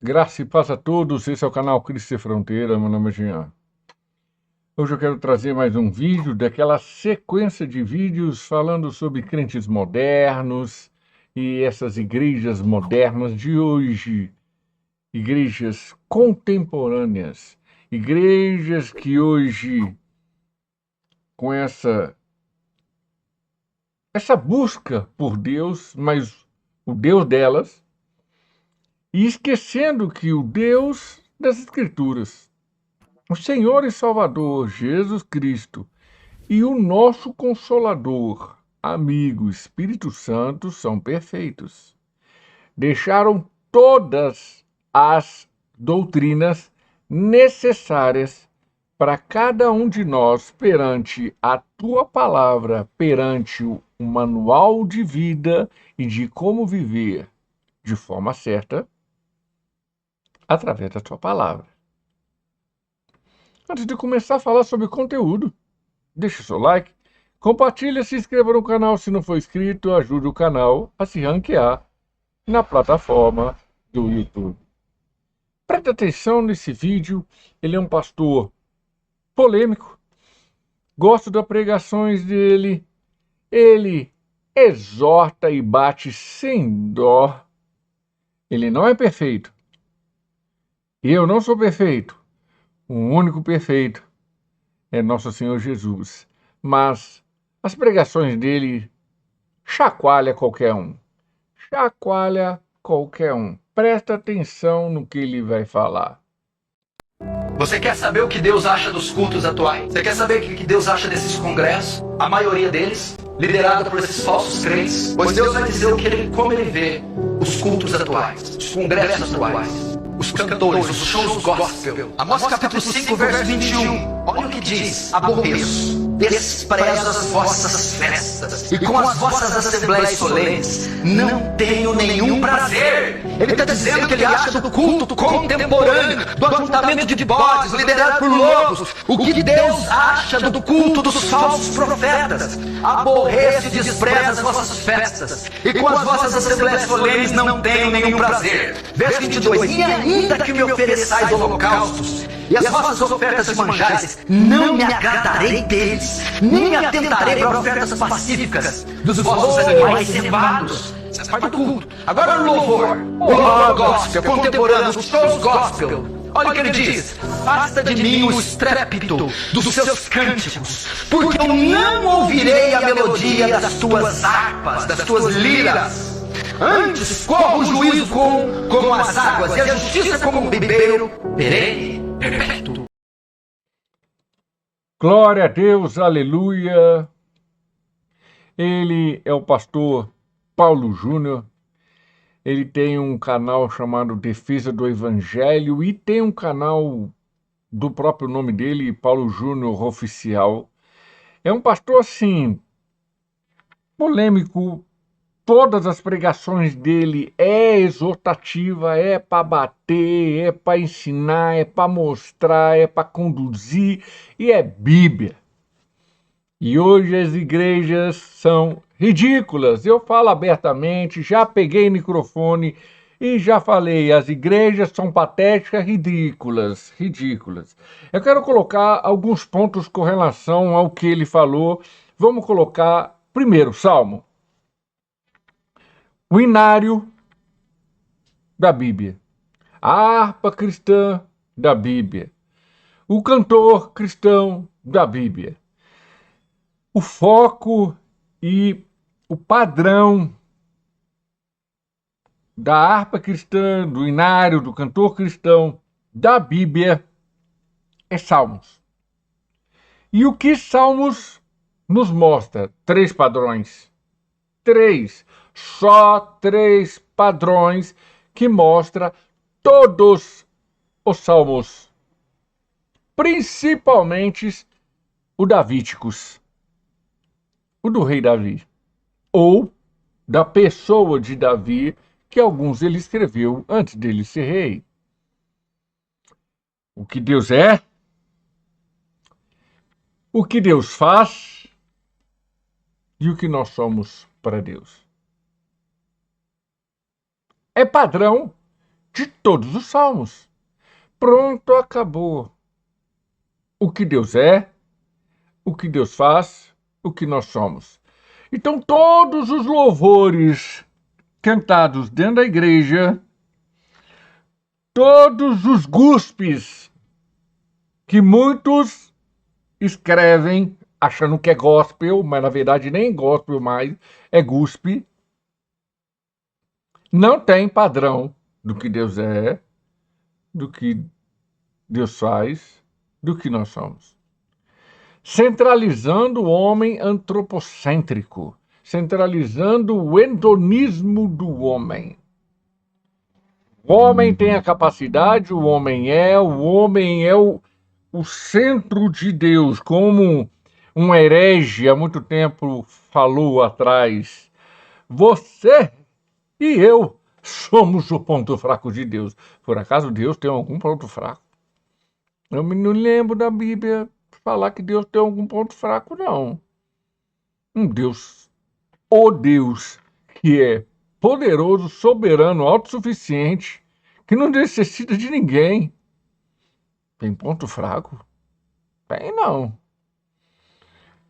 Graça e paz a todos, esse é o canal Cristo Sem Fronteira, meu nome é Jean. Hoje eu quero trazer mais um vídeo daquela sequência de vídeos falando sobre crentes modernos e essas igrejas modernas de hoje, igrejas contemporâneas, igrejas que hoje, com essa busca por Deus, mas o Deus delas, e esquecendo que o Deus das Escrituras, o Senhor e Salvador Jesus Cristo e o nosso Consolador, amigo Espírito Santo são perfeitos. Deixaram todas as doutrinas necessárias para cada um de nós perante a tua palavra, perante o manual de vida e de como viver de forma certa através da tua palavra. Antes de começar a falar sobre conteúdo, deixe o seu like, compartilhe, se inscreva no canal se não for inscrito, ajude o canal a se ranquear na plataforma do YouTube. Preste atenção nesse vídeo, ele é um pastor polêmico, gosto das pregações dele, ele exorta e bate sem dó, ele não é perfeito, eu não sou perfeito, o único perfeito é nosso Senhor Jesus, mas as pregações dele chacoalha qualquer um. Chacoalha qualquer um. Presta atenção no que ele vai falar. Você quer saber o que Deus acha dos cultos atuais? Você quer saber o que Deus acha desses congressos? A maioria deles liderada por esses falsos crentes. Pois Deus vai dizer como ele vê os cultos atuais, os congressos atuais, os cantores, os shows gospel. Amós capítulo 5, verso 21. Olha o que diz: aborreço, desprezo as vossas festas, e com as vossas assembleias solenes não tenho nenhum prazer. Ele está dizendo que ele acha do culto contemporâneo, do ajuntamento de bodes liderado por lobos, o que Deus acha do culto dos falsos profetas. Aborreço e desprezo as vossas festas, e com as vossas assembleias solenes não tenho nenhum prazer. Verso 22. E ainda que me ofereçais holocaustos e as vossas ofertas de manjares, não me agradarei deles, nem me atentarei para ofertas pacíficas dos vossos animais cevados. Isso é parte do culto. Agora o louvor, gospel, contemporâneo, os shows gospel. Olha o que ele diz: basta de mim o estrépito dos seus cânticos, porque eu não ouvirei a melodia das tuas harpas, das tuas liras. Antes corra o juízo como as águas, e a justiça como um ribeiro perene, perpétuo. Glória a Deus, aleluia. Ele é o pastor Paulo Júnior. Ele tem um canal chamado Defesa do Evangelho e tem um canal do próprio nome dele, Paulo Júnior Oficial. É um pastor, assim, polêmico. Todas as pregações dele é exortativa, é para bater, é para ensinar, é para mostrar, é para conduzir e é Bíblia. E hoje as igrejas são ridículas. Eu falo abertamente, já peguei microfone e já falei, as igrejas são patéticas, ridículas. Eu quero colocar alguns pontos com relação ao que ele falou. Vamos colocar primeiro, Salmo. O inário da Bíblia, a harpa cristã da Bíblia, o cantor cristão da Bíblia. O foco e o padrão da harpa cristã, do inário, do cantor cristão da Bíblia é Salmos. E o que Salmos nos mostra? 3 padrões. Só 3 padrões que mostra todos os salmos, principalmente o davídicos, o do rei Davi, ou da pessoa de Davi, que alguns ele escreveu antes dele ser rei. O que Deus é, o que Deus faz e o que nós somos para Deus. É padrão de todos os salmos. Pronto, acabou. O que Deus é, o que Deus faz, o que nós somos. Então, todos os louvores cantados dentro da igreja, todos os guspes que muitos escrevem achando que é gospel, mas na verdade nem gospel mais, é guspe, não tem padrão do que Deus é, do que Deus faz, do que nós somos. Centralizando o homem antropocêntrico, centralizando o hedonismo do homem. O homem tem a capacidade, o homem é o centro de Deus, como um herege há muito tempo falou atrás. Você e eu somos o ponto fraco de Deus. Por acaso Deus tem algum ponto fraco? Eu não lembro da Bíblia falar que Deus tem algum ponto fraco, não. O Deus que é poderoso, soberano, autossuficiente, que não necessita de ninguém. Tem ponto fraco? Tem não.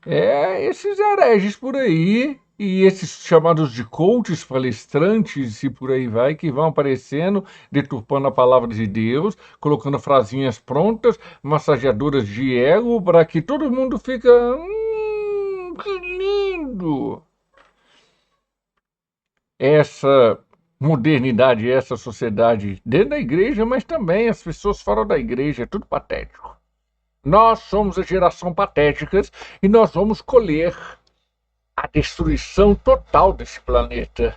Esses hereges por aí, e esses chamados de coaches, palestrantes e por aí vai, que vão aparecendo, deturpando a palavra de Deus, colocando frasinhas prontas, massageadoras de ego, para que todo mundo fica... que lindo! Essa modernidade, essa sociedade dentro da igreja, mas também as pessoas fora da igreja, é tudo patético. Nós somos a geração patéticas e nós vamos colher a destruição total desse planeta.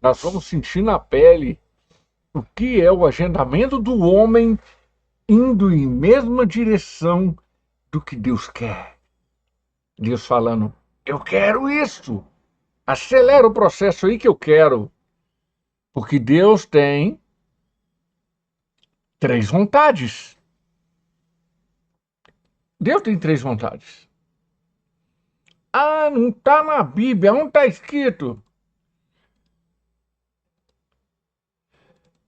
Nós vamos sentir na pele o que é o agendamento do homem indo em mesma direção do que Deus quer. Deus falando, eu quero isso. Acelera o processo aí que eu quero. Porque Deus tem 3 vontades. Deus tem 3 vontades. Ah, não está na Bíblia. Onde está escrito?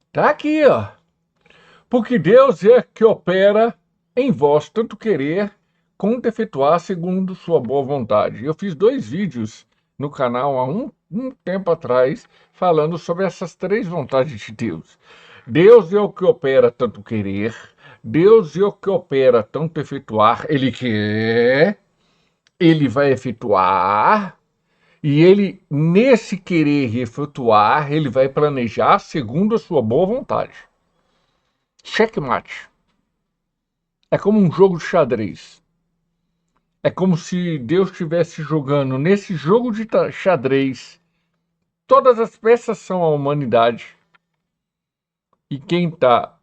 Está aqui, ó. Porque Deus é que opera em vós tanto querer quanto efetuar segundo sua boa vontade. Eu fiz 2 vídeos no canal há um tempo atrás falando sobre essas 3 vontades de Deus. Deus é o que opera tanto querer, Deus é o que opera tanto efetuar, Ele quer, Ele vai efetuar, e Ele, nesse querer e efetuar, Ele vai planejar segundo a sua boa vontade. Checkmate. É como um jogo de xadrez. É como se Deus estivesse jogando nesse jogo de xadrez. Todas as peças são a humanidade. E quem está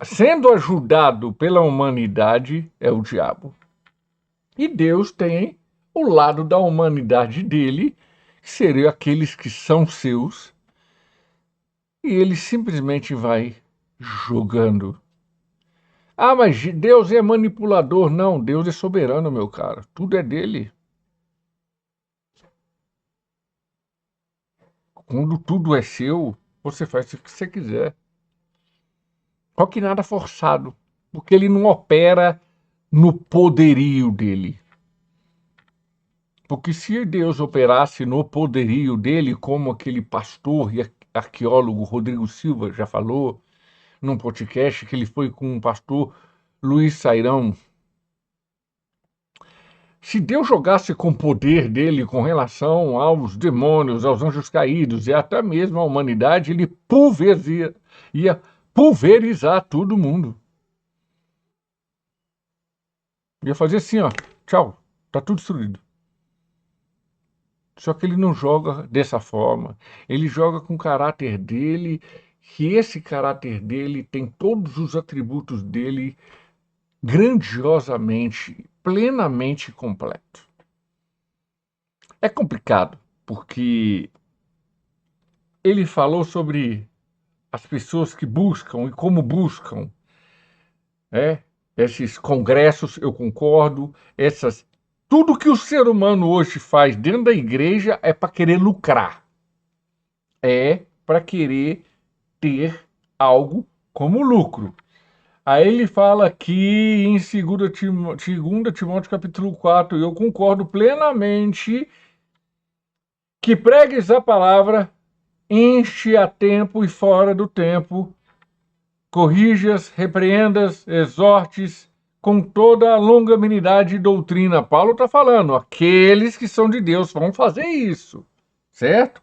sendo ajudado pela humanidade é o diabo. E Deus tem o lado da humanidade dele, que seriam aqueles que são seus, e ele simplesmente vai jogando. Ah, mas Deus é manipulador. Não, Deus é soberano, meu caro. Tudo é dele. Quando tudo é seu, você faz o que você quiser. Só que nada forçado, porque ele não opera no poderio dele. Porque se Deus operasse no poderio dele, como aquele pastor e arqueólogo Rodrigo Silva já falou, num podcast que ele foi com o pastor Luiz Sairão, se Deus jogasse com o poder dele com relação aos demônios, aos anjos caídos e até mesmo à humanidade, ele ia pulverizar todo mundo. Ia fazer assim, ó, tchau, tá tudo destruído. Só que ele não joga dessa forma. Ele joga com o caráter dele, que esse caráter dele tem todos os atributos dele grandiosamente, plenamente completo. É complicado, porque ele falou sobre as pessoas que buscam e como buscam, esses congressos, eu concordo, tudo que o ser humano hoje faz dentro da igreja é para querer lucrar, é para querer ter algo como lucro. Aí ele fala aqui em 2 Timóteo capítulo 4, e eu concordo plenamente que pregues a palavra, enche a tempo e fora do tempo, corrijas, repreendas, exortes, com toda a longanimidade e doutrina. Paulo está falando, aqueles que são de Deus vão fazer isso, certo?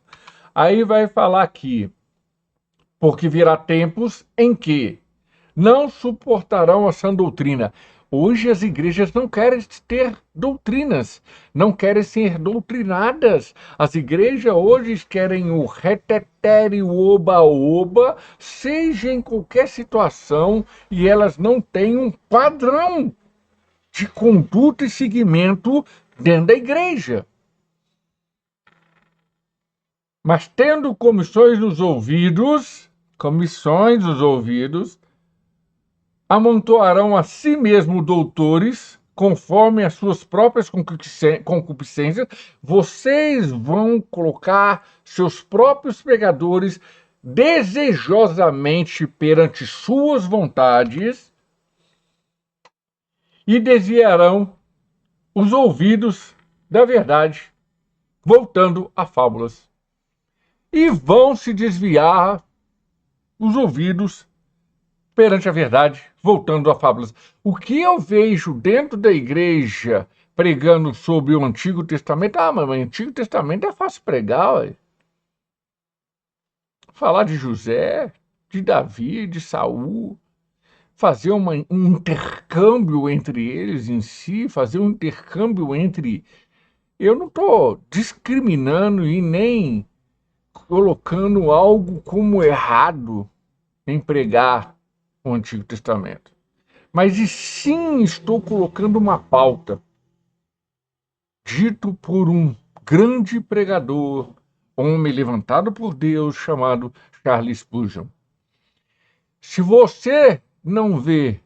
Aí vai falar aqui, porque virá tempos em que não suportarão a sã doutrina. Hoje as igrejas não querem ter doutrinas, não querem ser doutrinadas. As igrejas hoje querem o retetere, o oba-oba, seja em qualquer situação, e elas não têm um padrão de conduta e seguimento dentro da igreja. Mas tendo comissões nos ouvidos, amontoarão a si mesmo doutores, conforme as suas próprias concupiscências. Vocês vão colocar seus próprios pregadores desejosamente perante suas vontades e desviarão os ouvidos da verdade, voltando a fábulas. E vão se desviar os ouvidos perante a verdade, voltando a fábulas. O que eu vejo dentro da igreja pregando sobre o Antigo Testamento, mas o Antigo Testamento é fácil pregar, ué. Falar de José, de Davi, de Saul, fazer um intercâmbio entre eles em si, fazer um intercâmbio entre... Eu não estou discriminando e nem colocando algo como errado em pregar o Antigo Testamento. Mas e sim estou colocando uma pauta dito por um grande pregador, homem levantado por Deus, chamado Charles Spurgeon. Se você não vê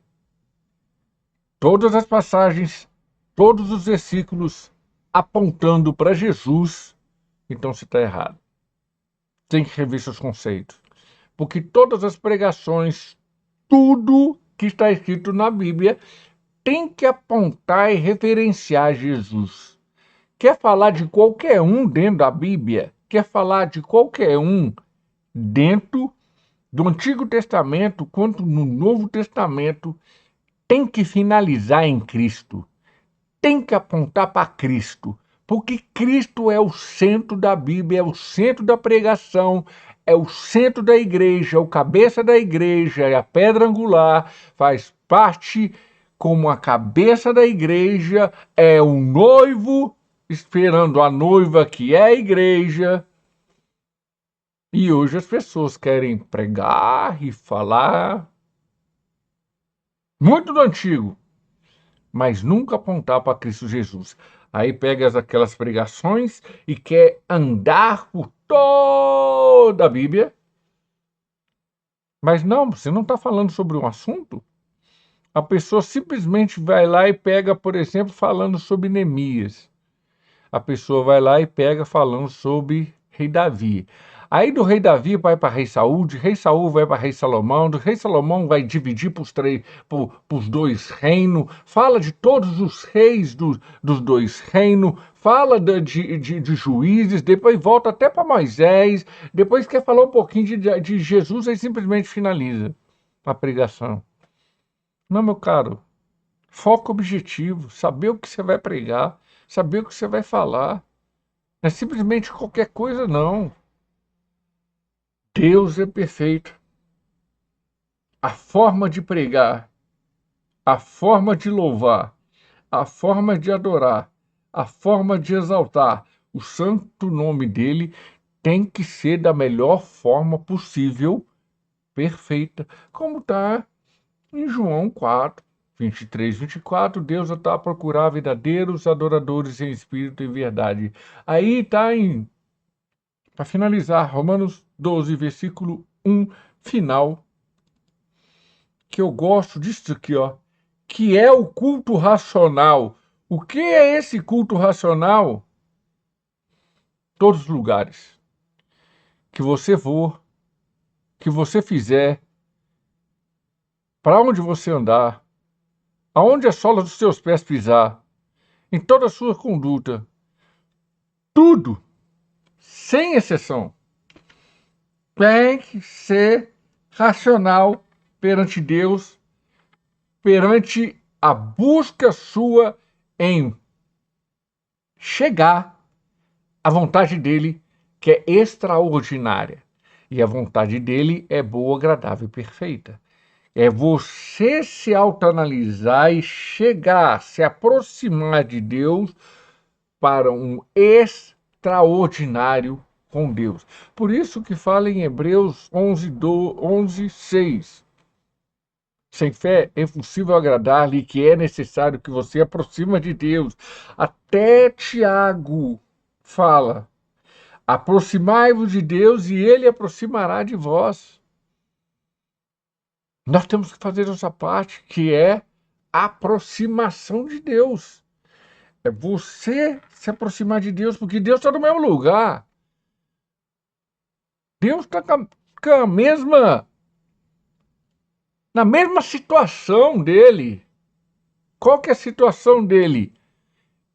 todas as passagens, todos os versículos apontando para Jesus, então você está errado. Tem que rever seus conceitos. Porque todas as pregações, tudo que está escrito na Bíblia, tem que apontar e referenciar Jesus. Quer falar de qualquer um dentro da Bíblia? Quer falar de qualquer um dentro do Antigo Testamento quanto no Novo Testamento? Tem que finalizar em Cristo. Tem que apontar para Cristo. Porque Cristo é o centro da Bíblia, é o centro da pregação, é o centro da igreja, é o cabeça da igreja, é a pedra angular, faz parte como a cabeça da igreja, é o noivo esperando a noiva que é a igreja. E hoje as pessoas querem pregar e falar muito do antigo, mas nunca apontar para Cristo Jesus. Aí pega aquelas pregações e quer andar por toda a Bíblia. Mas não, você não está falando sobre um assunto. A pessoa simplesmente vai lá e pega, por exemplo, falando sobre Neemias. A pessoa vai lá e pega falando sobre rei Davi. Aí do rei Davi vai para rei Saul, de rei Saul vai para rei Salomão, do rei Salomão vai dividir para os dois reinos, fala de todos os reis dos dois reinos, fala de juízes, depois volta até para Moisés, depois quer falar um pouquinho de Jesus, aí simplesmente finaliza a pregação. Não, meu caro, foco objetivo, saber o que você vai pregar, saber o que você vai falar. Não é simplesmente qualquer coisa, não. Deus é perfeito. A forma de pregar, a forma de louvar, a forma de adorar, a forma de exaltar o santo nome dele tem que ser da melhor forma possível, perfeita, como está em João 4, 23, 24, Deus está a procurar verdadeiros adoradores em espírito e verdade. Aí está para finalizar, Romanos 12, versículo 1, final, que eu gosto disso aqui, ó, que é o culto racional. O que é esse culto racional? Todos os lugares que você for, que você fizer, para onde você andar, aonde a sola dos seus pés pisar, em toda a sua conduta, tudo, sem exceção, tem que ser racional perante Deus, perante a busca sua em chegar à vontade dele, que é extraordinária. E a vontade dele é boa, agradável e perfeita. É você se autoanalisar e chegar, se aproximar de Deus para um extraordinário com Deus. Por isso que fala em Hebreus 11:6. Sem fé é impossível agradar-lhe, e que é necessário que você aproxima de Deus. Até Tiago fala: aproximai-vos de Deus e ele aproximará de vós. Nós temos que fazer nossa parte, que é a aproximação de Deus. É você se aproximar de Deus, porque Deus está no mesmo lugar. Deus está na mesma situação dele. Qual que é a situação dele?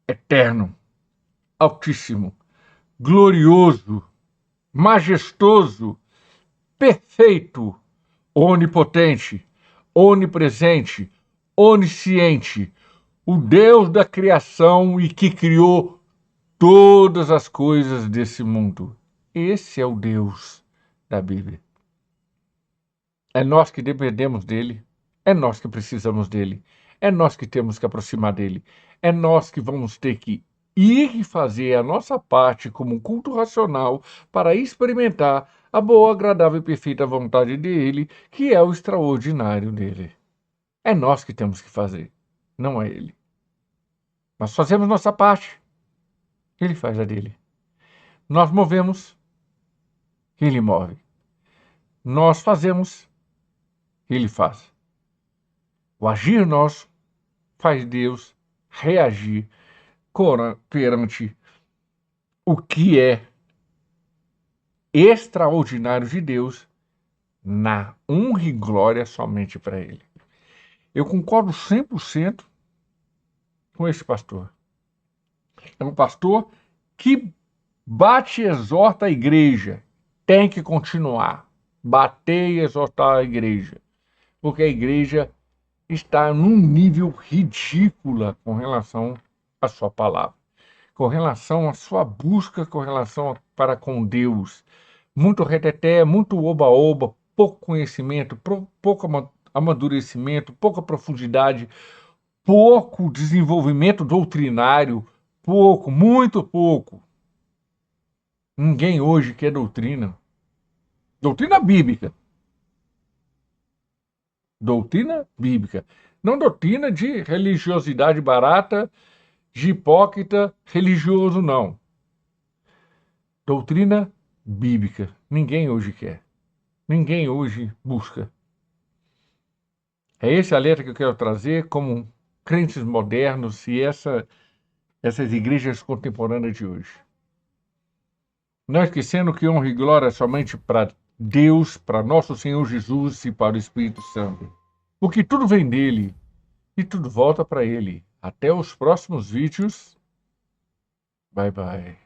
Eterno, altíssimo, glorioso, majestoso, perfeito, onipotente, onipresente, onisciente, o Deus da criação e que criou todas as coisas desse mundo. Esse é o Deus da Bíblia. É nós que dependemos dele, é nós que precisamos dele, é nós que temos que aproximar dele, é nós que vamos ter que ir e fazer a nossa parte como um culto racional para experimentar a boa, agradável e perfeita vontade dele, que é o extraordinário dele. É nós que temos que fazer, não é ele. Nós fazemos nossa parte, ele faz a dele. Nós movemos, ele move. Nós fazemos, ele faz. O agir nosso faz Deus reagir perante o que é extraordinário de Deus, na honra e glória somente para ele. Eu concordo 100% com esse pastor. É um pastor que bate e exorta a igreja. Tem que continuar. Bater e exortar a igreja. Porque a igreja está num nível ridículo com relação à sua palavra. Com relação à sua busca, com relação para com Deus. Muito reteté, muito oba-oba, pouco conhecimento, pouco amadurecimento, pouca profundidade, pouco desenvolvimento doutrinário, pouco, muito pouco. Ninguém hoje quer doutrina. Doutrina bíblica. Doutrina bíblica. Não doutrina de religiosidade barata, de hipócrita religioso, não. Doutrina bíblica. Ninguém hoje quer. Ninguém hoje busca. É esse alerta que eu quero trazer como crentes modernos e essas igrejas contemporâneas de hoje. Não esquecendo que honra e glória é somente para Deus, para nosso Senhor Jesus e para o Espírito Santo. Porque tudo vem dele e tudo volta para ele. Até os próximos vídeos. Bye, bye.